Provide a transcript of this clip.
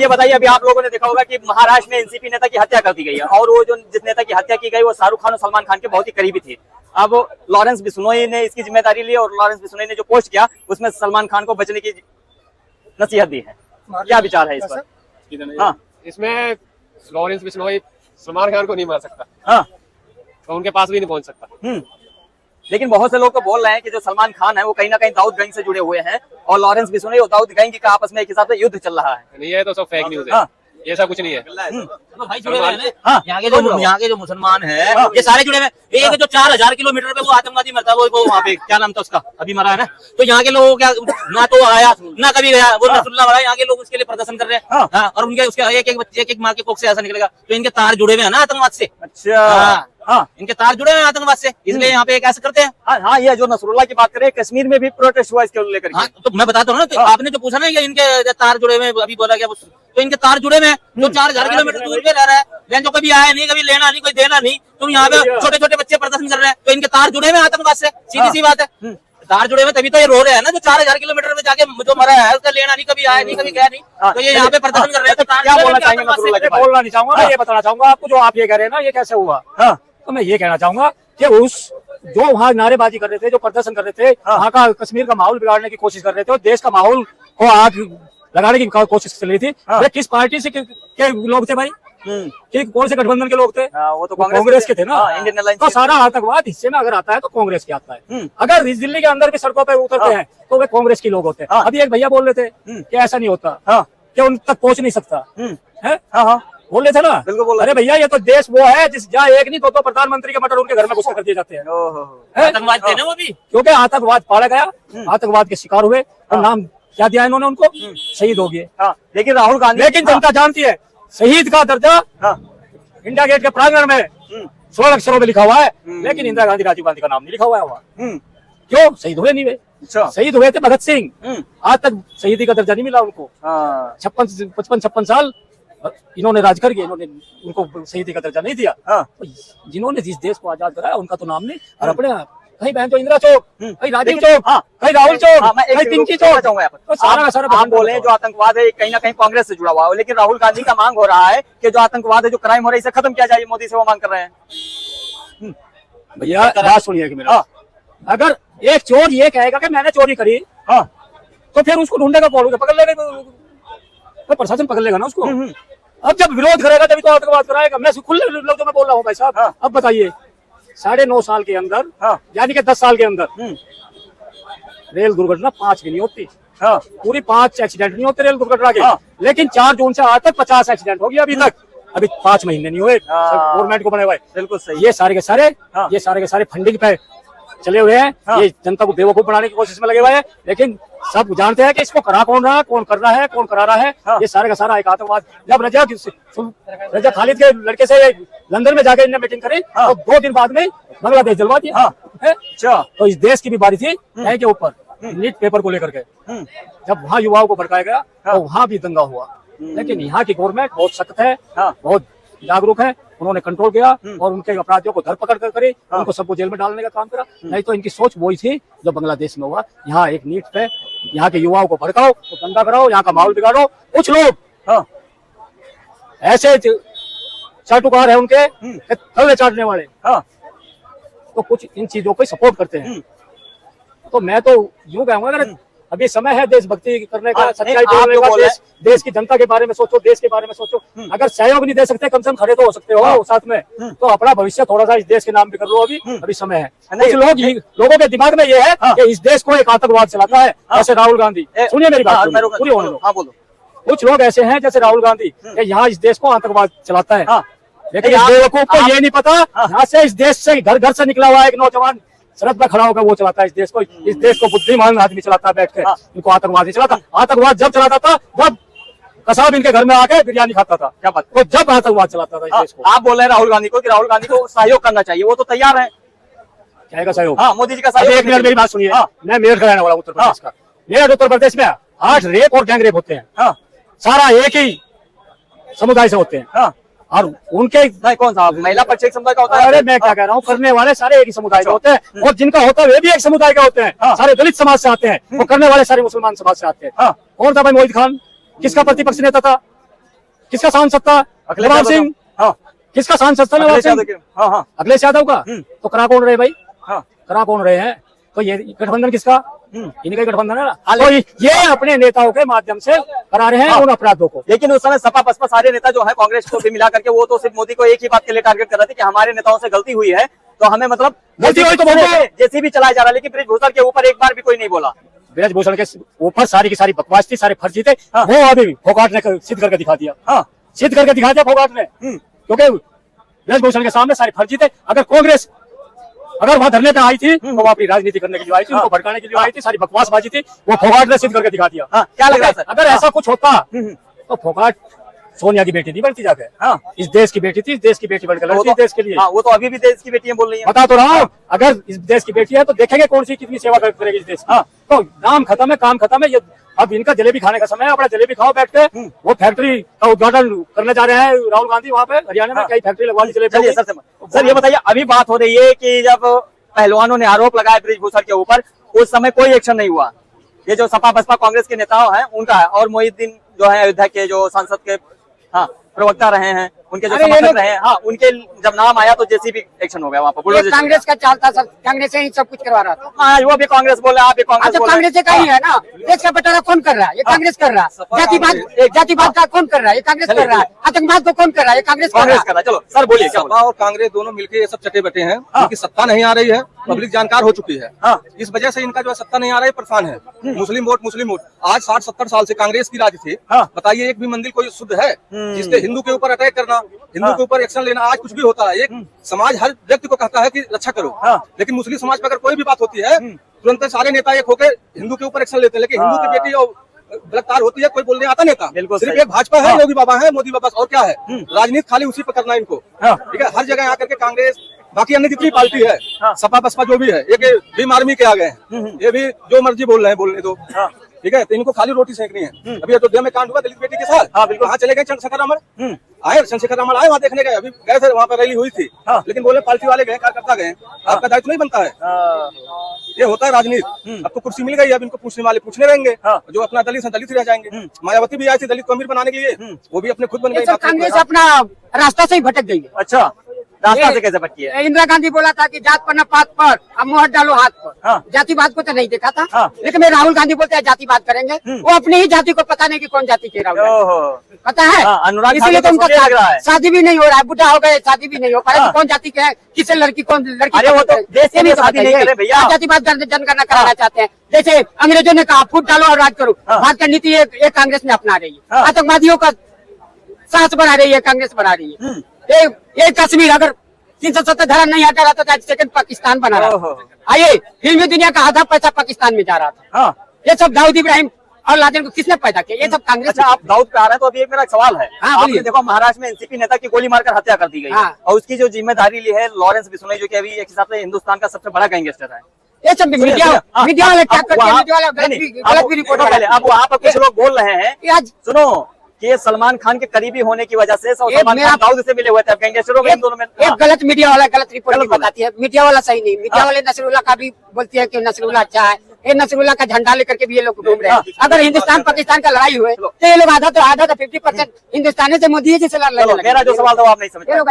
ये बताइए, अभी आप लोगों ने देखा होगा कि महाराष्ट्र में एनसीपी नेता की हत्या कर दी गई है और वो जो जिस नेता की हत्या की गई वो शाहरुख खान और सलमान खान के बहुत ही करीबी थे। अब लॉरेंस बिश्नोई ने इसकी जिम्मेदारी ली और लॉरेंस बिश्नोई ने जो पोस्ट किया उसमें सलमान खान को बचने की नसीहत दी है। क्या विचार है इस पर? हाँ, इसमें लॉरेंस बिश्नोई सलमान खान को नहीं मार सकता। हाँ, तो उनके पास भी नहीं पहुंच सकता। लेकिन बहुत से लोग तो बोल रहे हैं कि जो सलमान खान है वो कहीं ना कहीं दाऊद गैंग से जुड़े हुए हैं और लॉरेंस बिश्नोई और दाऊद गैंग का आपस में एक हिसाब से युद्ध चल रहा है। नहीं, ये तो सब फेक न्यूज है। हाँ, ये सब कुछ नहीं है। तो भाई जुड़े हुए हैं ना। हाँ, यहाँ के जो मुसलमान है हाँ, ये सारे जुड़े हुए हैं। एक जो 4000 किलोमीटर पे वो आतंकवादी मरता है, वो वहाँ पे क्या नाम था उसका, अभी मरा है ना। तो यहाँ के लोगों क्या ना तो आया ना कभी गया, वो नसरुल्लाह मरा। यहाँ के लोग उसके लिए प्रदर्शन कर रहे हैं। हाँ, और उनके उसके एक माँ के कोख से ऐसा निकलेगा। तो इनके तार जुड़े हुए हैं ना आतंकवाद से। अच्छा, हाँ, इनके तार जुड़े हुए हैं आतंकवाद से, इसलिए यहाँ पे ऐसे करते हैं। हाँ, हाँ, ये जो नसरुल्लाह की बात करें, कश्मीर में भी प्रोटेस्ट हुआ इसके लेकर। हाँ, तो मैं बताता हूँ ना कि आपने जो पूछा ना कि इनके तार जुड़े हुए, अभी बोला गया, तो इनके तार जुड़े में जो 4000 किलोमीटर दूर पे रह रहा है, जो कभी आया नहीं, कभी लेना नहीं, कोई देना नहीं, तो यहाँ पे छोटे छोटे बच्चे प्रदर्शन कर रहे हैं। तो इनके तार जुड़े में आतंकवाद से, सीधी सी बात है। तार जुड़े में तभी तो ये रो रहे हैं ना, जो 4000 किलोमीटर में जाके जो मरा है उसका लेना नहीं, कभी आया नहीं, कभी गया नहीं, तो ये यहाँ पे प्रदर्शन कर रहे हैं। तो क्या बोलना चाहेंगे नसरुल्लाह के बारे में? बोलना नहीं चाहूंगा, ये बताना चाहूंगा आपको। जो आप ये कह रहे हैं ना, ये कैसे हुआ? हाँ, तो मैं ये कहना चाहूंगा कि जो वहाँ नारेबाजी कर रहे थे, जो प्रदर्शन कर रहे थे, वहाँ का कश्मीर का माहौल बिगाड़ने की कोशिश कर रहे थे और देश का माहौल को आग लगाने की कोशिश चल रही थी। वे किस पार्टी से के लोग थे भाई? कि कौन से गठबंधन के लोग थे? वो तो कांग्रेस के थे ना। Indian alliance. तो सारा आतंकवाद हिस्से में अगर आता है तो कांग्रेस के आता है। अगर इस दिल्ली के अंदर भी सड़कों पे उतरते हैं तो वे कांग्रेस के लोग होते हैं। अभी एक भैया बोल रहे थे कि ऐसा नहीं होता, कि उन तक पहुंच नहीं सकता है। बोल रहे थे ना, बिल्कुल बोल रहे। अरे भैया, ये तो देश वो है जिस जहाँ एक नहीं तो प्रधानमंत्री के मटर उनके घर में घुस कर दिए जाते हैं। आतंकवाद थे ना वो भी, क्योंकि आतंकवाद पाला गया, आतंकवाद के शिकार हुए और नाम क्या दिया इन्होंने उनको? शहीद हो गए। लेकिन राहुल गांधी, लेकिन जनता जानती है शहीद का दर्जा इंडिया गेट के प्रांगण में 16 अक्षरों में लिखा हुआ है, लेकिन इंदिरा गांधी, राजीव गांधी का नाम नहीं लिखा हुआ है वहाँ। क्यों? शहीद हुए नहीं वे। शहीद हुए थे भगत सिंह, आज तक शहीदी का दर्जा नहीं मिला उनको। 55 साल इन्होंने राज करके इन्होंने उनको शहीदी का दर्जा नहीं दिया। जिन्होंने जिस देश को आजाद कराया उनका तो नाम नहीं। और अपने कहीं बहन तो इंदिरा चौक, कहीं राजीव चौक, कहीं राहुल चौक, कहीं पिंकी चौक। तो सारा हम बोले जो आतंकवाद है कहीं ना कहीं कांग्रेस से जुड़ा हुआ है, लेकिन राहुल गांधी का मांग हो रहा है कि जो आतंकवाद है, जो क्राइम हो रहा है, इसे खत्म किया जाए। मोदी से वो मांग कर रहे हैं। भैया बात सुनिए कि मेरा, अगर एक चोर ये कहेगा कि मैंने चोरी करी, तो फिर उसको ढूंढेगा कौन? पकड़ लेगा तो प्रशासन पकड़ लेगा ना उसको। अब जब विरोध करेगा तभी तो आतंकवाद कराएगा। मैं खुले लफ्जों में बोल रहा हूँ भाई साहब। अब बताइए, 9.5 साल के अंदर, यानी कि 10 साल के अंदर रेल दुर्घटना 5 भी नहीं होती। पूरी 5 एक्सीडेंट नहीं होते रेल दुर्घटना के। लेकिन 4 जून से आज तक 50 एक्सीडेंट हो गया अभी तक। अभी 5 महीने नहीं हुए गवर्नमेंट को बने हुए। बिल्कुल सही। ये सारे के सारे फंडिंग पे चले हुए हैं। ये जनता को बेवकूफ बनाने की कोशिश में लगे हुए हैं, लेकिन सब जानते हैं कि इसको करा कौन रहा, कौन कर रहा है, कौन करा रहा है। ये सारे का सारा एक आतंकवाद। जब रजा खालिद के लड़के से लंदन में जाकर इन्होंने मीटिंग करी तो 2 दिन बाद में बांग्लादेश जलवा दिया। तो इस देश की भी बारी थी के ऊपर नीट पेपर को लेकर के। जब वहाँ युवाओं को भड़काया गया तो वहाँ भी दंगा हुआ। लेकिन यहाँ की गवर्नमेंट बहुत सख्त है, बहुत जागरूक है। उन्होंने कंट्रोल किया और उनके अपराधियों को धरपकड़ कर करे, उनको सबको जेल में डालने का काम करा। नहीं तो इनकी सोच वही थी जो बांग्लादेश में हुआ। यहाँ एक नीट पे यहाँ के युवाओं को भड़काओ, तो दंगा कराओ, यहाँ का माहौल बिगाड़ो। कुछ लोग ऐसे चाटुकार है उनके थल्ले चाटने वाले, तो कुछ इन चीजों को सपोर्ट करते हैं। तो मैं तो यूं कहूंगा, अगर अभी समय है देशभक्ति करने का, सच्चाई बोलने का, देश की जनता के बारे में सोचो, देश के बारे में सोचो। अगर सहयोग नहीं दे सकते, कम से कम खड़े तो हो सकते हो साथ में, तो अपना भविष्य थोड़ा सा इस देश के नाम भी कर लो। अभी समय है। कुछ लोगों के दिमाग में ये है कि इस देश को एक आतंकवाद चलाता है, जैसे राहुल गांधी। सुनिए मेरी बात पूरी होने दो। कुछ लोग ऐसे हैं जैसे राहुल गांधी, यहाँ इस देश को आतंकवाद चलाता है, लेकिन इस बेवकूफ को ये नहीं पता यहाँ से इस देश से घर से निकला हुआ एक नौजवान सड़क पर खड़ा होकर वो चलाता है इस देश को। इस देश को बुद्धिमान आदमी चलाता है बैठ के। इनको आतंकवाद नहीं चलाता। आतंकवाद जब चलाता था जब कसाब इनके घर में आके बिरयानी खाता था। क्या बात? तो जब आतंकवाद चलाता था इस देश को। आप बोल रहे हैं राहुल गांधी को कि राहुल गांधी को सहयोग करना चाहिए, वो तो तैयार है। क्या का सहयोग? मोदी जी का सहयोग। एक मिनट मेरी बात सुनिए। मैं मेरठ का रहने वाला उत्तर प्रदेश का। मेरठ उत्तर प्रदेश में 8 रेप और गैंग रेप होते हैं। सारा एक ही समुदाय से होते हैं। और उनके नहीं, कौन सा महिला पक्ष एक समुदाय का होता है? अरे मैं क्या कह रहा हूँ, करने वाले सारे एक ही समुदाय के होते हैं, और जिनका होता है वे भी एक समुदाय के होते हैं। सारे दलित समाज से आते हैं, और करने वाले सारे मुसलमान समाज से आते हैं। कौन था भाई मोहित खान? किसका प्रतिपक्ष नेता था? किसका सांसद था? अखिलेश नवाब यादव सिंह। हाँ किसका सांसद था? नवाब अखिलेश सिंह। यादव के। हाँ हाँ अखिलेश यादव का। तो करा कौन रहे भाई? हाँ करा कौन रहे हैं? तो ये गठबंधन किसका? इनका गठबंधन है ना। हाँ, तो ये अपने नेताओं के माध्यम से करा रहे हैं उन अपराधों को। लेकिन उस समय सपा बसपा सारे नेता जो है कांग्रेस को भी मिला करके वो तो सिर्फ मोदी को एक ही बात के लिए टारगेट कर रहे थे कि हमारे नेताओं से गलती हुई है तो हमें मतलब गलती हुई तो बोलो। जैसे भी चलाया जा रहा है, लेकिन ब्रिजभूषण के ऊपर एक बार भी कोई नहीं बोला। ब्रजभूषण के ऊपर सारी की सारी बकवास थी, सारे फर्जी थे। हाँ। वो अभी फोगाट ने सिद्ध करके दिखा दिया। हाँ सिद्ध करके दिखा दिया फोगाट ने, क्योंकि ब्रजभूषण के सामने सारे फर्जी थे। अगर कांग्रेस अगर वहां धरने पे आई थी तो वो अपनी राजनीति करने के लिए आई थी, उनको भड़काने के लिए आई थी, सारी बकवासबाजी थी, वो फोगाट ने सिद्ध करके दिखा दिया। हाँ, क्या लग रहा है सर? अगर ऐसा कुछ होता तो फोगाट सोनिया की बेटी नहीं बनती जाके। हाँ। इस देश की बेटी थी, इस देश की बेटी बनकर लड़ती देश के लिए। हाँ, वो तो अभी भी देश की बेटियां बोल रही हैं। बता तो रहा हूँ, अगर इस देश की बेटी है तो देखेंगे कौन सी कितनी सेवा करेगी इस देश की। हाँ। तो नाम खत्म है, काम खत्म है। ये अब इनका जलेबी खाने का समय है, अपना जलेबी खाओ बैठ के। वो फैक्ट्री का उद्घाटन करने जा रहे हैं राहुल गांधी वहाँ पे हरियाणा में। कई फैक्ट्री लगवा दी जलेबी। चलिए सर ये बताइए, अभी बात हो रही है कि जब पहलवानों ने आरोप लगाया ब्रिजभूषण के ऊपर, उस समय कोई एक्शन नहीं हुआ। ये जो सपा बसपा कांग्रेस के नेता हैं उनका है, और मोहिउद्दीन जो है अयोध्या के जो संसद के हाँ प्रवक्ता रहे हैं, उनके जो समर्थक रहे हैं, हाँ उनके जब नाम आया तो जेसीबी एक्शन हो गया वहाँ पर। ये कांग्रेस का चाल था सर, कांग्रेस ही सब कुछ करवा रहा था। हाँ वो भी कांग्रेस बोले, आप भी कांग्रेस तो बोले। कांग्रेस का ही है ना, देश का बंटवारा कौन कर रहा है? ये कांग्रेस कर रहा है। जातिवाद का कौन कर रहा है? ये कांग्रेस कर रहा है। आतंकवाद को कौन कर रहा है? ये कांग्रेस कर रहा कांग्रेस है। कर रहा है। चलो सर बोलिए क्या सपा और कांग्रेस दोनों मिलकर ये सब चटे बटे हैं। उनकी सत्ता नहीं आ रही है, पब्लिक जानकार हो चुकी है। हाँ। इस वजह से इनका जो है सत्ता नहीं आ रहा है, परेशान है। मुस्लिम वोट आज 60-70 साल से कांग्रेस की राज थी। हाँ। बताइए एक भी मंदिर कोई शुद्ध है जिससे हिंदू के ऊपर अटैक करना, हिंदू के ऊपर एक्शन लेना? आज कुछ भी होता है, एक समाज हर व्यक्ति को कहता है कि रक्षा करो। हाँ। लेकिन मुस्लिम समाज पर अगर कोई भी बात होती है तुरंत सारे नेता एक होकर हिंदू के ऊपर एक्शन लेते हैं। लेकिन हिंदू की बेटी और गिरफ्तार होती है, कोई बोलने आता नेता बिल्कुल सिर्फ सही। एक भाजपा है, योगी बाबा है, मोदी बाबा, और क्या है? राजनीति खाली उसी पर करना है इनको। हाँ। ठीक है, हर जगह आकर के कांग्रेस, बाकी अन्य जितनी पार्टी है, हाँ। सपा बसपा जो भी है, एक भीम आर्मी के आ गए हैं। ये भी जो मर्जी बोल रहे हैं, बोलने दो। ठीक है, तो इनको खाली रोटी सेकनी है। अभी अयोध्या में कांड हुआ दलित बेटी के साथ। हाँ, बिल्कुल। वहाँ चले गए चंद्रशेखर रामन आए, चंद्रशेखर रामन आए वहाँ देखने गए, अभी गए थे, वहाँ पर रैली हुई थी। हाँ। लेकिन बोले पार्टी वाले गए, कार्यकर्ता गए, आपका दायित्व नहीं बनता है। ये होता है राजनीति। अब तो कुर्सी मिल गई, अब इनको पूछने वाले पूछने रहेंगे। हाँ। जो अपना दलित है, दलित रह जाएंगे। मायावती भी आई थी दलित को अमीर बनाने के लिए, वो भी अपने खुद बन ये गई। सब कांग्रेस अपना रास्ता से ही भटक गई है। अच्छा, रास्ता से कैसे भटकी है? इंदिरा गांधी बोला था कि जात पर न पात पर, अब मोहर डालो हाथ पर। हाँ। जातिवाद को तो नहीं देखा था। हाँ। लेकिन मैं राहुल गांधी बोलते हैं जातिवाद करेंगे। वो अपनी ही जाति को पता नहीं कि कौन जाति के राहुल गांधी। ओहो, पता है? हाँ, अनुराग इसीलिए ठाकुर तो उनका को लग रहा है। शादी भी नहीं हो रहा है, बुढ़ा हो गए, शादी भी नहीं हो पा रहा। हाँ। तो कौन जाति के है, किससे लड़की कौन लड़की? अरे वो तो देश के लिए शादी नहीं करे भैया। जातिवाद जनगणना कराना चाहते हैं। जैसे अंग्रेजों ने कहा फूट डालो और राज करो, भारत का नीति एक कांग्रेस ने अपना रही है। हाँ। आतंकवादियों का साहस बढ़ा रही है, कांग्रेस बढ़ा रही है। ये कश्मीर अगर 370 धारा नहीं हटा रहा था, सेकंड पाकिस्तान बना रहा था। आइए, फिल्मी दुनिया का आधा पैसा पाकिस्तान में जा रहा था। हाँ। ये सब दाऊद इब्राहिम और लादेन को किसने पैदा किया? ये सब कांग्रेस अच्छा, आप दाऊद पे आ रहे हैं तो अभी एक मेरा सवाल है। हाँ, आपने बोलिए। देखो महाराष्ट्र में एनसीपी नेता की गोली मारकर हत्या कर दी गई है। हाँ। और उसकी जो जिम्मेदारी ली है लॉरेंस बिश्नोई, जो कि अभी एक हिसाब से हिंदुस्तान का सबसे बड़ा गैंगस्टर है। ये सब मीडिया हाँ, मीडिया वाले क्या अब करते हैं? वहाँ- मीडिया वाले नहीं, गलत भी रिपोर्ट पहले अब वहाँ पर कुछ लोग बोल रहे हैं, ये आज सुनो, कि ये सलमान खान के करीबी होने की वजह से ये सलमान मेरा- खान दाऊद से मिले हुए थे। अब गैंगस्टरों में इन दोनों में एक गलत मीडिया वाला गलत रिपोर्ट गलत नहीं बताती है। मीडिया वाला सही नहीं, मीडिया वाले नसरुल्लाह का भी बोलती है कि नसरुल्लाह अच्छा है। ये नसरुल्लाह का झंडा लेकर के भी ये लोग घूम रहे हैं। अगर हिंदुस्तान पाकिस्तान का लड़ाई हुए तो ये लोग आधा तो 50% हिंदुस्तानी से मोदी जी से लड़ने चलो, लगे। मेरा जो सवाल था वो आप नहीं समझ ये लोग पाए।